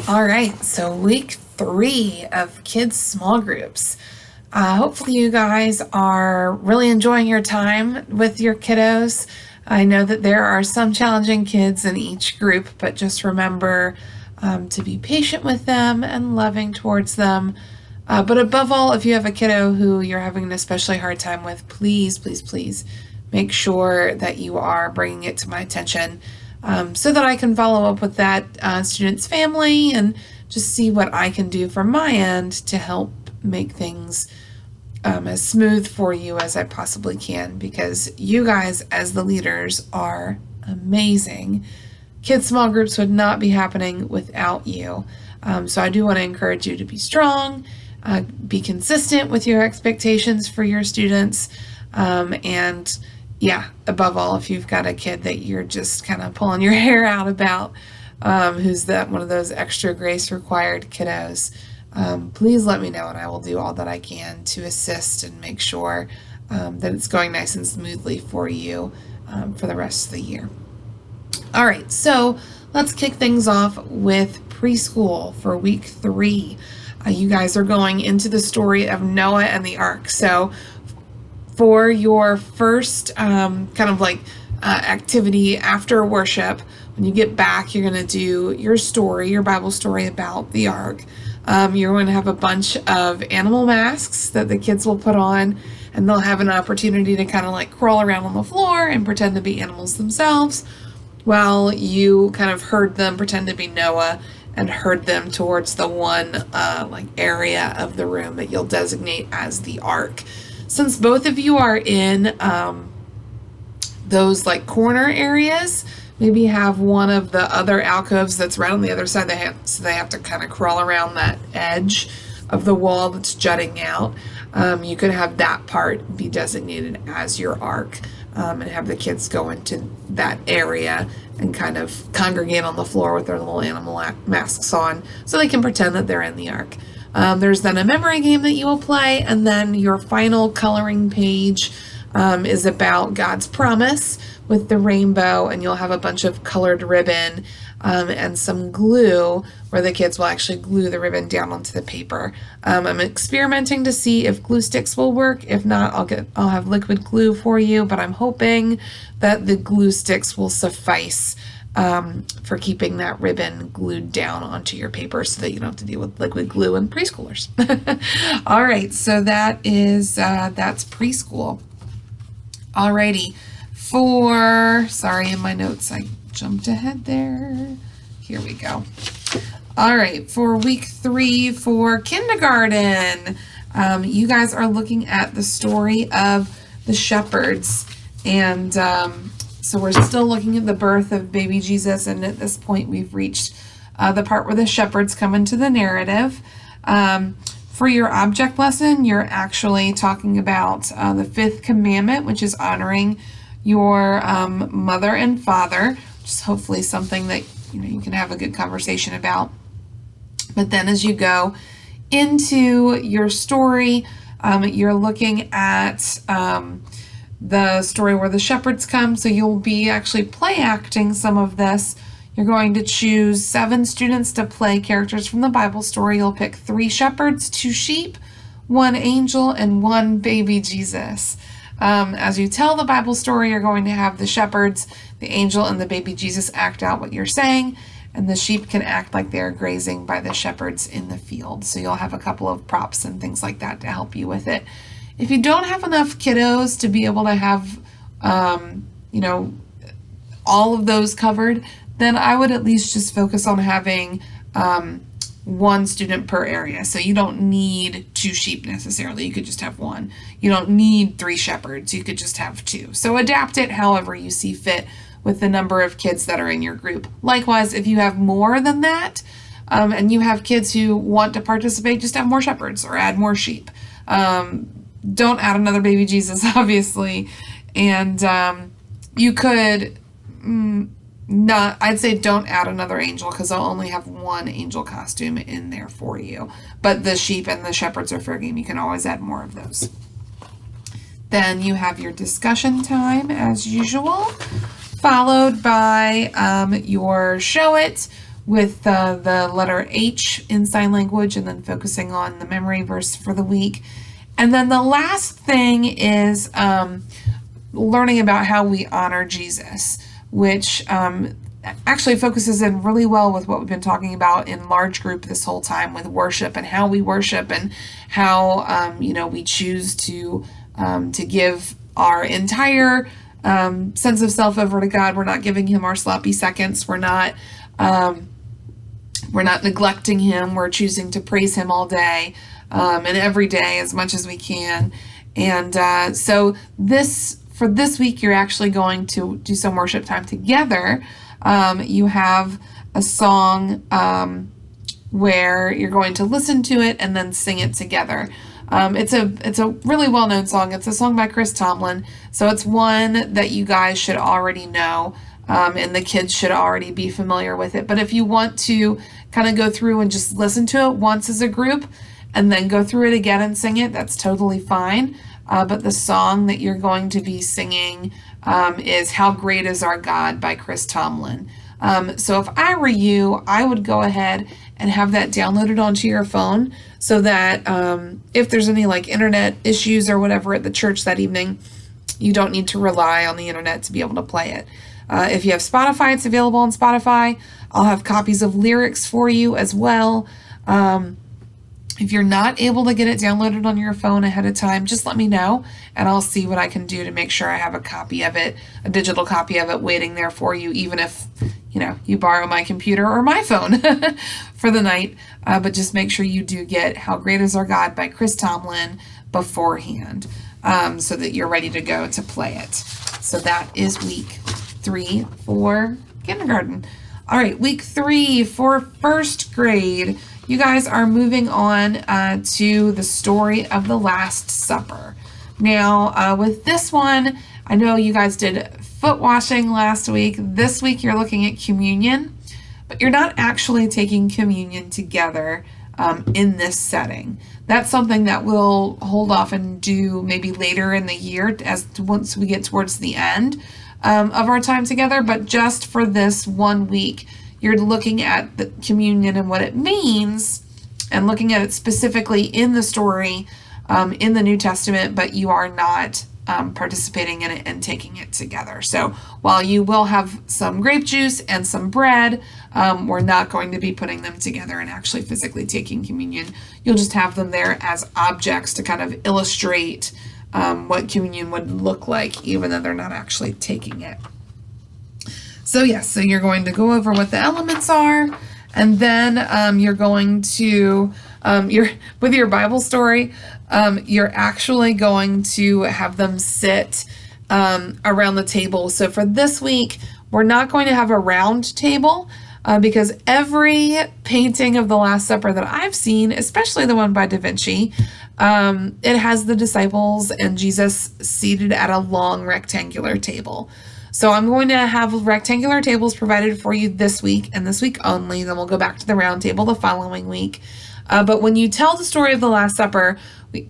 All right, so week 3 of kids' small groups. Hopefully, you guys are really enjoying your time with your kiddos. I know that there are some challenging kids in each group, but just remember to be patient with them and loving towards them. But above all, if you have a kiddo who you're having an especially hard time with, please, please, please make sure that you are bringing it to my attention so that I can follow up with that student's family and just see what I can do from my end to help make things as smooth for you as I possibly can, because you guys as the leaders are amazing. Kids small groups would not be happening without you. So I do want to encourage you to be strong, be consistent with your expectations for your students, and yeah, above all, if you've got a kid that you're just kind of pulling your hair out about, who's one of those extra grace required kiddos, please let me know and I will do all that I can to assist and make sure that it's going nice and smoothly for you for the rest of the year. All right, so let's kick things off with preschool for week 3. You guys are going into the story of Noah and the ark. So for your first activity after worship, when you get back, you're going to do your story, your Bible story about the ark. You're going to have a bunch of animal masks that the kids will put on, and they'll have an opportunity to kind of like crawl around on the floor and pretend to be animals themselves, while you kind of herd them, pretend to be Noah, and herd them towards the one area of the room that you'll designate as the ark. Since both of you are in those corner areas, maybe have one of the other alcoves that's right on the other side. So they have to kind of crawl around that edge of the wall that's jutting out. You could have that part be designated as your ark, and have the kids go into that area and kind of congregate on the floor with their little animal masks on so they can pretend that they're in the ark. There's then a memory game that you will play, and then your final coloring page is about God's promise with the rainbow, and you'll have a bunch of colored ribbon and some glue where the kids will actually glue the ribbon down onto the paper. I'm experimenting to see if glue sticks will work. If not, I'll have liquid glue for you, but I'm hoping that the glue sticks will suffice for keeping that ribbon glued down onto your paper so that you don't have to deal with liquid glue and preschoolers. All right, so that's preschool. Alrighty, sorry, in my notes I jumped ahead there. Here we go. All right, for week 3 for kindergarten, you guys are looking at the story of the shepherds, and so we're still looking at the birth of baby Jesus, and at this point we've reached the part where the shepherds come into the narrative. For your object lesson, you're actually talking about the 5th commandment, which is honoring your mother and father, which is hopefully something that you can have a good conversation about. But then as you go into your story, you're looking at the story where the shepherds come, so you'll be actually play acting some of this. You're going to choose 7 students to play characters from the Bible story. You'll pick 3 shepherds, 2 sheep, 1 angel, and 1 baby Jesus. As you tell the Bible story, you're going to have the shepherds, the angel, and the baby Jesus act out what you're saying, and the sheep can act like they're grazing by the shepherds in the field. So you'll have a couple of props and things like that to help you with it. If you don't have enough kiddos to be able to have, all of those covered, then I would at least just focus on having 1 student per area. So you don't need 2 sheep necessarily. You could just have 1. You don't need 3 shepherds. You could just have 2. So adapt it however you see fit with the number of kids that are in your group. Likewise, if you have more than that, and you have kids who want to participate, just have more shepherds or add more sheep. Don't add another baby Jesus, obviously. And you could I'd say don't add another angel, because I'll only have 1 angel costume in there for you. But the sheep and the shepherds are fair game. You can always add more of those. Then you have your discussion time as usual, followed by your show it, with the letter H in sign language, and then focusing on the memory verse for the week. And then the last thing is learning about how we honor Jesus, which actually focuses in really well with what we've been talking about in large group this whole time with worship and how we worship and how we choose to give our entire sense of self over to God. We're not giving him our sloppy seconds. We're not neglecting him. We're choosing to praise him all day and every day as much as we can. And so for this week, you're actually going to do some worship time together. You have a song where you're going to listen to it and then sing it together. It's a really well-known song. It's a song by Chris Tomlin, so it's one that you guys should already know, and the kids should already be familiar with it. But if you want to kind of go through and just listen to it once as a group and then go through it again and sing it, that's totally fine. But the song that you're going to be singing is How Great Is Our God by Chris Tomlin. So if I were you, I would go ahead and have that downloaded onto your phone so that if there's any like internet issues or whatever at the church that evening, you don't need to rely on the internet to be able to play it. If you have Spotify, it's available on Spotify. I'll have copies of lyrics for you as well. If you're not able to get it downloaded on your phone ahead of time, just let me know and I'll see what I can do to make sure I have a copy of it, a digital copy of it waiting there for you, even if, you borrow my computer or my phone for the night. But just make sure you do get How Great Is Our God by Chris Tomlin beforehand so that you're ready to go to play it. So that is week 3 for kindergarten. All right, week 3 for first grade. You guys are moving on to the story of the Last Supper. Now, with this one, I know you guys did foot washing last week. This week, you're looking at communion, but you're not actually taking communion together in this setting. That's something that we'll hold off and do maybe later in the year once we get towards the end of our time together. But just for this 1 week, you're looking at the communion and what it means and looking at it specifically in the story in the New Testament, but you are not participating in it and taking it together. So while you will have some grape juice and some bread, we're not going to be putting them together and actually physically taking communion. You'll just have them there as objects to kind of illustrate what communion would look like, even though they're not actually taking it. So yes, so you're going to go over what the elements are, and then you're going to, with your Bible story, you're actually going to have them sit around the table. So for this week, we're not going to have a round table because every painting of the Last Supper that I've seen, especially the one by Da Vinci, it has the disciples and Jesus seated at a long rectangular table. So I'm going to have rectangular tables provided for you this week and this week only. Then we'll go back to the round table the following week. But when you tell the story of the Last Supper,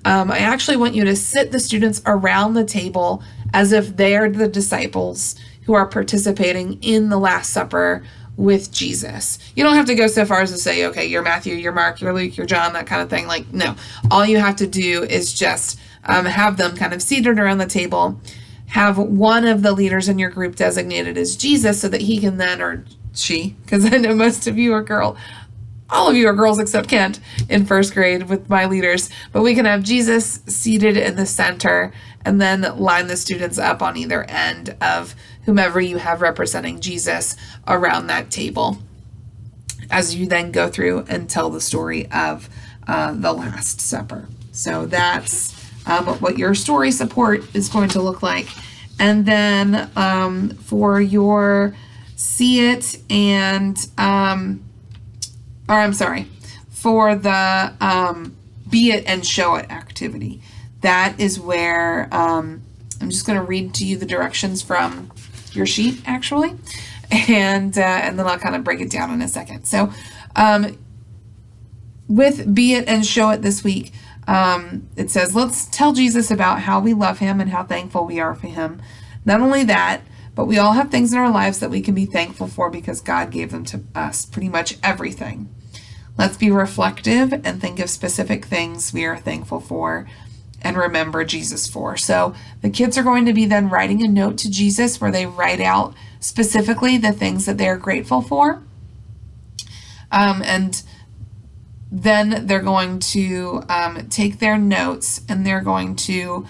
I actually want you to sit the students around the table as if they're the disciples who are participating in the Last Supper with Jesus. You don't have to go so far as to say, okay, you're Matthew, you're Mark, you're Luke, you're John, that kind of thing. Like, no. All you have to do is just have them kind of seated around the table. Have one of the leaders in your group designated as Jesus so that he can then, or she, because I know most of you are girls, all of you are girls except Kent in first grade with my leaders, but we can have Jesus seated in the center and then line the students up on either end of whomever you have representing Jesus around that table as you then go through and tell the story of the Last Supper. So that's what your story support is going to look like. And then for your see it and, for the be it and show it activity. That is where I'm just going to read to you the directions from your sheet, actually, and then I'll kind of break it down in a second. So with be it and show it this week, it says, let's tell Jesus about how we love him and how thankful we are for him. Not only that, but we all have things in our lives that we can be thankful for because God gave them to us, pretty much everything. Let's be reflective and think of specific things we are thankful for and remember Jesus for. So the kids are going to be then writing a note to Jesus where they write out specifically the things that they are grateful for. And then they're going to take their notes and they're going to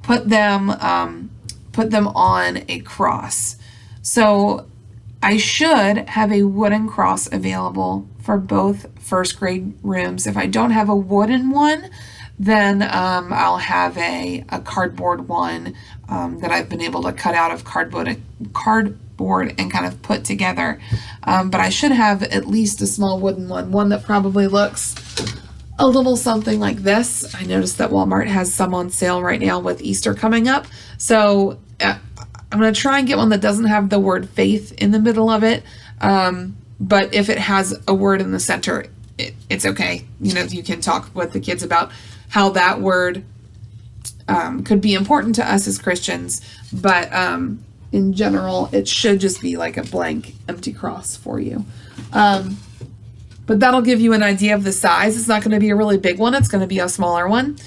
put them on a cross. So I should have a wooden cross available for both first grade rooms. If I don't have a wooden one, then I'll have a cardboard one that I've been able to cut out of cardboard and kind of put together. But I should have at least a small wooden one that probably looks a little something like this. I noticed that Walmart has some on sale right now with Easter coming up. So I'm going to try and get one that doesn't have the word faith in the middle of it. But if it has a word in the center, it's okay. You know, you can talk with the kids about how that word could be important to us as Christians. But in general, it should just be like a blank, empty cross for you. But that'll give you an idea of the size. It's not going to be a really big one. It's going to be a smaller one.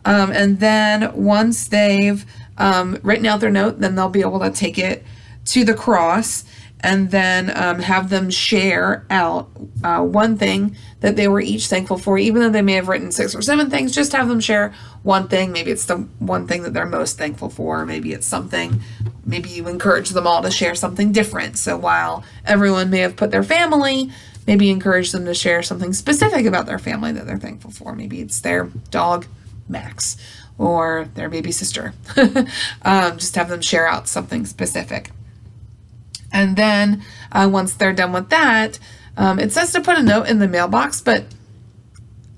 And then once they've written out their note, then they'll be able to take it to the cross and then have them share out one thing that they were each thankful for. Even though they may have written 6 or 7 things, just have them share one thing. Maybe it's the one thing that they're most thankful for. Maybe it's something, maybe you encourage them all to share something different. So while everyone may have put their family, maybe encourage them to share something specific about their family that they're thankful for. Maybe it's their dog, Max, or their baby sister. Just have them share out something specific. And then once they're done with that, it says to put a note in the mailbox, but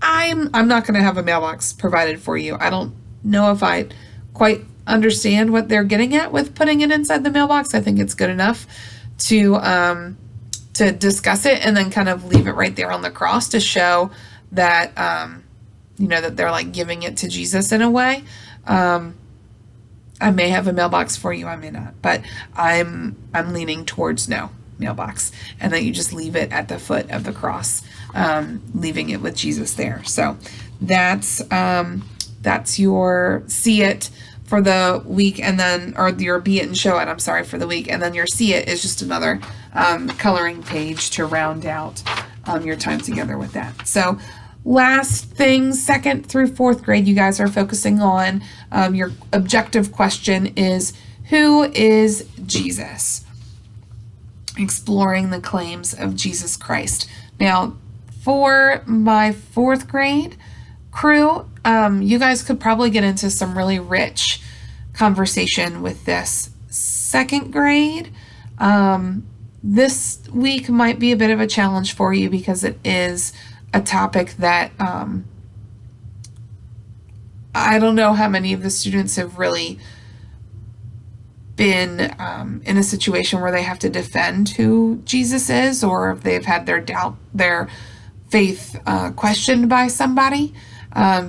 I'm not going to have a mailbox provided for you. I don't know if I quite understand what they're getting at with putting it inside the mailbox. I think it's good enough to discuss it and then kind of leave it right there on the cross to show that, that they're like giving it to Jesus in a way. I may have a mailbox for you, I may not, but I'm leaning towards no mailbox, and that you just leave it at the foot of the cross, leaving it with Jesus there. So that's your see it for the week, and then, or your be it and show it, I'm sorry, for the week, and then your see it is just another coloring page to round out your time together with that. So last thing, 2nd through 4th grade, you guys are focusing on, your objective question is, who is Jesus? Exploring the claims of Jesus Christ. Now, for my 4th grade crew, you guys could probably get into some really rich conversation with this. 2nd grade, this week might be a bit of a challenge for you because it is a topic that I don't know how many of the students have really been in a situation where they have to defend who Jesus is, or if they've had their faith questioned by somebody,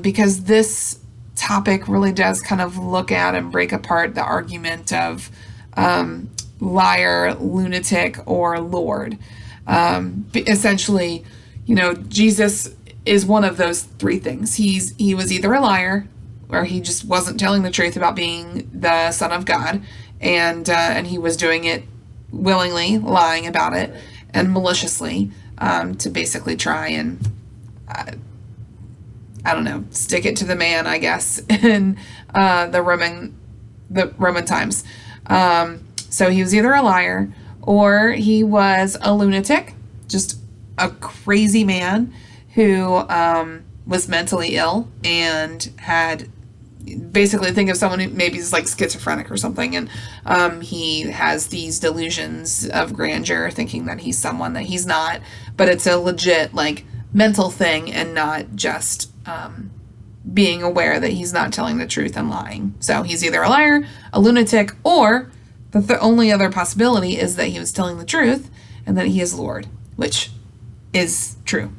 because this topic really does kind of look at and break apart the argument of liar, lunatic, or Lord. Essentially, Jesus is one of those 3 things. He was either a liar, or he just wasn't telling the truth about being the Son of God, and he was doing it willingly, lying about it, and maliciously, to basically try and stick it to the man, I guess, in the Roman times. So he was either a liar or he was a lunatic, just a crazy man who was mentally ill and had, basically think of someone who maybe is like schizophrenic or something, and he has these delusions of grandeur, thinking that he's someone that he's not, but it's a legit like mental thing and not just being aware that he's not telling the truth and lying. So he's either a liar, a lunatic, or the only other possibility is that he was telling the truth and that he is Lord, which is true,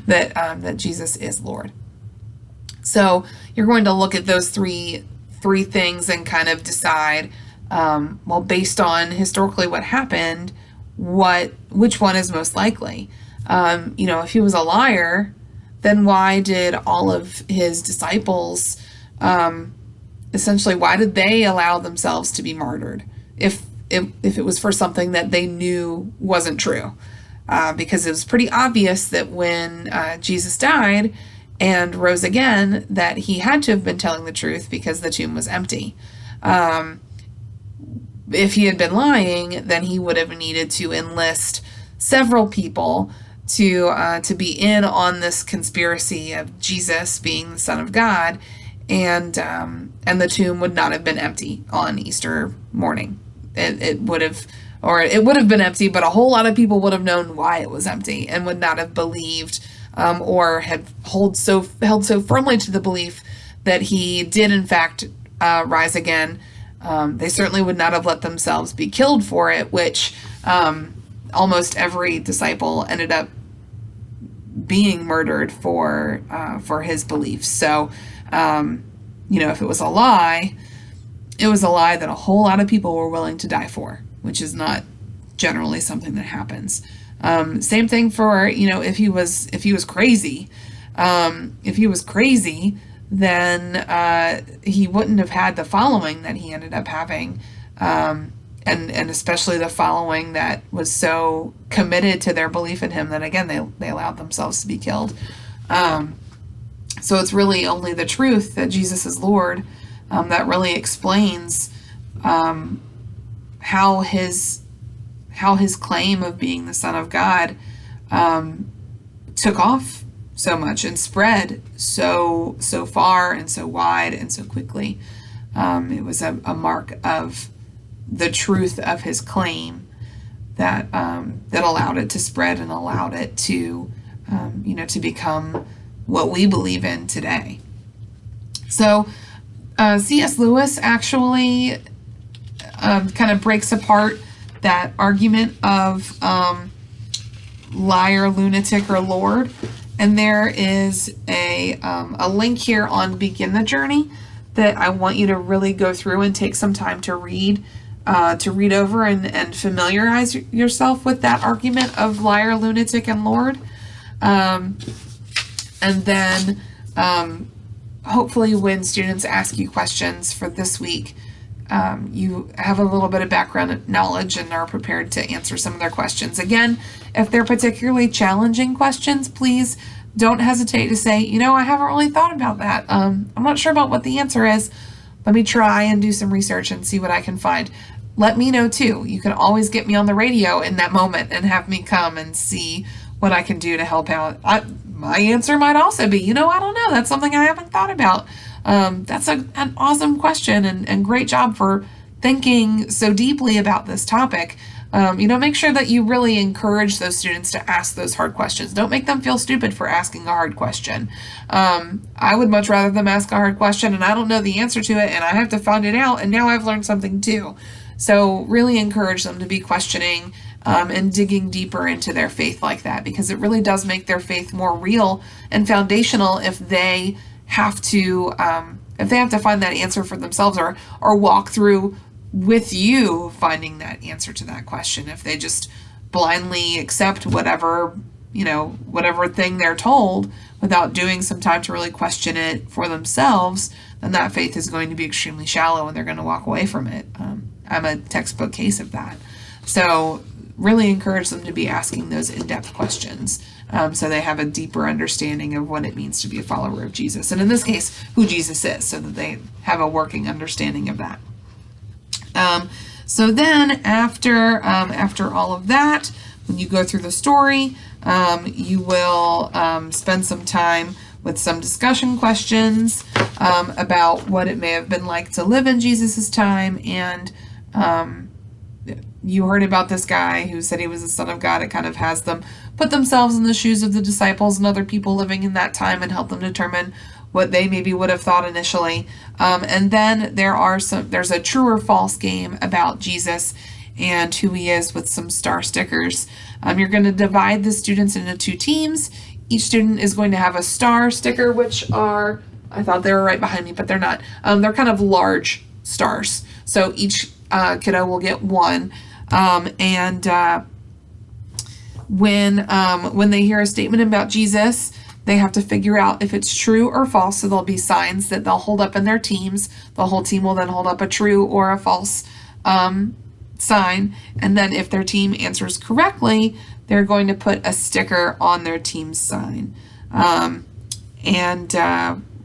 that Jesus is Lord. So you're going to look at those three things and kind of decide Well, based on historically what happened, which one is most likely? If he was a liar, then why did all of his disciples, essentially, why did they allow themselves to be martyred if it was for something that they knew wasn't true? Because it was pretty obvious that when Jesus died and rose again, that he had to have been telling the truth because the tomb was empty. If he had been lying, then he would have needed to enlist several people to be in on this conspiracy of Jesus being the Son of God, and the tomb would not have been empty on Easter morning. It would have been empty, but a whole lot of people would have known why it was empty and would not have believed or had held so firmly to the belief that he did in fact rise again. They certainly would not have let themselves be killed for it, which almost every disciple ended up being murdered for his beliefs. So, if it was a lie, it was a lie that a whole lot of people were willing to die for, which is not generally something that happens. Same thing for, if he was crazy. If he was crazy, then he wouldn't have had the following that he ended up having, and especially the following that was so committed to their belief in him that, again, they allowed themselves to be killed. So it's really only the truth that Jesus is Lord that really explains how his claim of being the Son of God took off so much and spread so far and so wide and so quickly. It was a mark of the truth of his claim that allowed it to spread and allowed it to to become what we believe in today. So C.S. Lewis actually kind of breaks apart that argument of liar, lunatic, or Lord. And there is a link here on Begin the Journey that I want you to really go through and take some time to read over and familiarize yourself with that argument of liar, lunatic, and Lord. And then hopefully when students ask you questions for this week, you have a little bit of background knowledge and are prepared to answer some of their questions. Again, if they're particularly challenging questions, please don't hesitate to say, I haven't really thought about that. I'm not sure about what the answer is. Let me try and do some research and see what I can find. Let me know too. You can always get me on the radio in that moment and have me come and see what I can do to help out. My answer might also be, I don't know. That's something I haven't thought about. That's an awesome question and great job for thinking so deeply about this topic. Make sure that you really encourage those students to ask those hard questions. Don't make them feel stupid for asking a hard question. I would much rather them ask a hard question and I don't know the answer to it and I have to find it out and now I've learned something too. So really encourage them to be questioning and digging deeper into their faith like that, because it really does make their faith more real and foundational if they have to find that answer for themselves or walk through with you finding that answer to that question. If they just blindly accept whatever thing they're told without doing some time to really question it for themselves, then that faith is going to be extremely shallow and they're going to walk away from it. I'm a textbook case of that. So really encourage them to be asking those in-depth questions so they have a deeper understanding of what it means to be a follower of Jesus. And in this case, who Jesus is, so that they have a working understanding of that. So then after all of that, when you go through the story, you will spend some time with some discussion questions about what it may have been like to live in Jesus's time. And you heard about this guy who said he was the Son of God. It kind of has them put themselves in the shoes of the disciples and other people living in that time and help them determine what they maybe would have thought initially. And then there's a true or false game about Jesus and who he is with some star stickers. You're going to divide the students into 2 teams. Each student is going to have a star sticker, which are, I thought they were right behind me, but they're not. They're kind of large stars. So each kiddo will get 1. When they hear a statement about Jesus, they have to figure out if it's true or false. So there'll be signs that they'll hold up in their teams. The whole team will then hold up a true or a false sign. And then if their team answers correctly, they're going to put a sticker on their team's sign.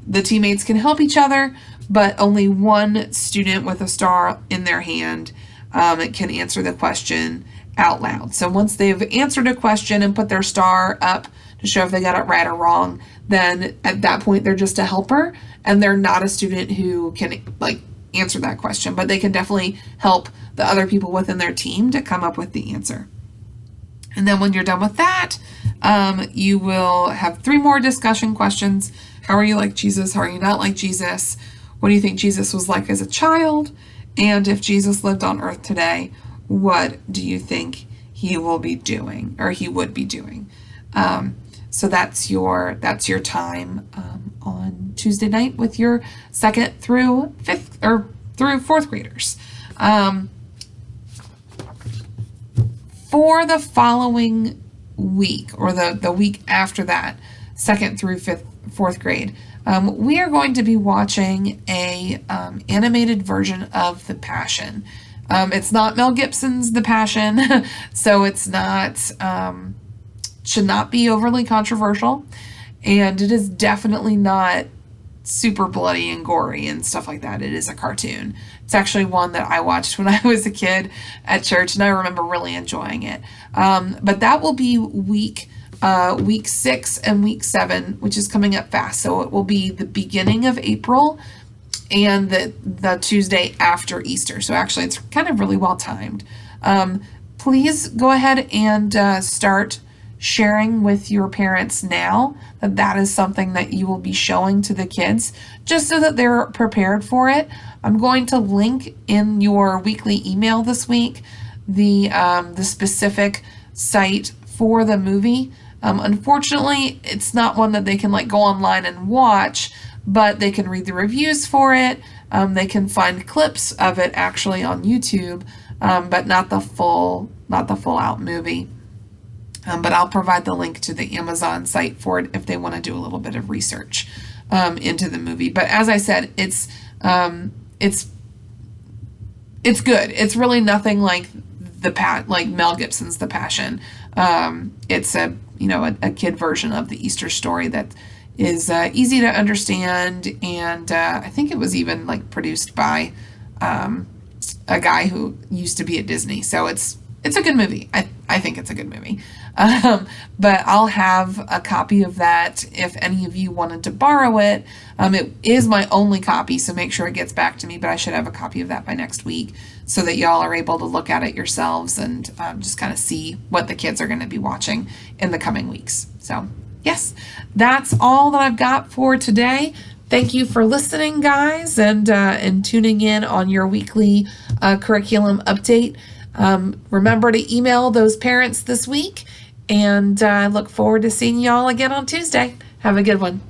The teammates can help each other, but only one student with a star in their hand can answer the question out loud. So once they've answered a question and put their star up to show if they got it right or wrong, then at that point they're just a helper and they're not a student who can answer that question, but they can definitely help the other people within their team to come up with the answer. And then when you're done with that, you will have 3 more discussion questions. How are you like Jesus? How are you not like Jesus? What do you think Jesus was like as a child? And if Jesus lived on earth today, what do you think he will be doing, or he would be doing? So that's your time on Tuesday night with your 2nd through 5th or through 4th graders. For the following week, or the week after that, 2nd through 4th grade, we are going to be watching a animated version of The Passion. It's not Mel Gibson's The Passion, so it's not should not be overly controversial, and it is definitely not super bloody and gory and stuff like that. It is a cartoon. It's actually one that I watched when I was a kid at church, and I remember really enjoying it. But that will be week 6 and week 7, which is coming up fast. So it will be the beginning of April and the Tuesday after Easter. So actually it's kind of really well timed. Please go ahead and start sharing with your parents now that is something that you will be showing to the kids, just so that they're prepared for it. I'm going to link in your weekly email this week the specific site for the movie. Unfortunately, it's not one that they can go online and watch, but they can read the reviews for it. They can find clips of it actually on YouTube, but not the full out movie. But I'll provide the link to the Amazon site for it if they want to do a little bit of research into the movie. But as I said, it's good. It's really nothing like Mel Gibson's The Passion. It's a kid version of the Easter story that is easy to understand, and I think it was even produced by a guy who used to be at Disney. So it's a good movie. I think it's a good movie. But I'll have a copy of that if any of you wanted to borrow it. It is my only copy, so make sure it gets back to me, but I should have a copy of that by next week so that y'all are able to look at it yourselves and just kind of see what the kids are going to be watching in the coming weeks. So yes, that's all that I've got for today. Thank you for listening, guys, and tuning in on your weekly curriculum update. Remember to email those parents this week, and I look forward to seeing y'all again on Tuesday. Have a good one.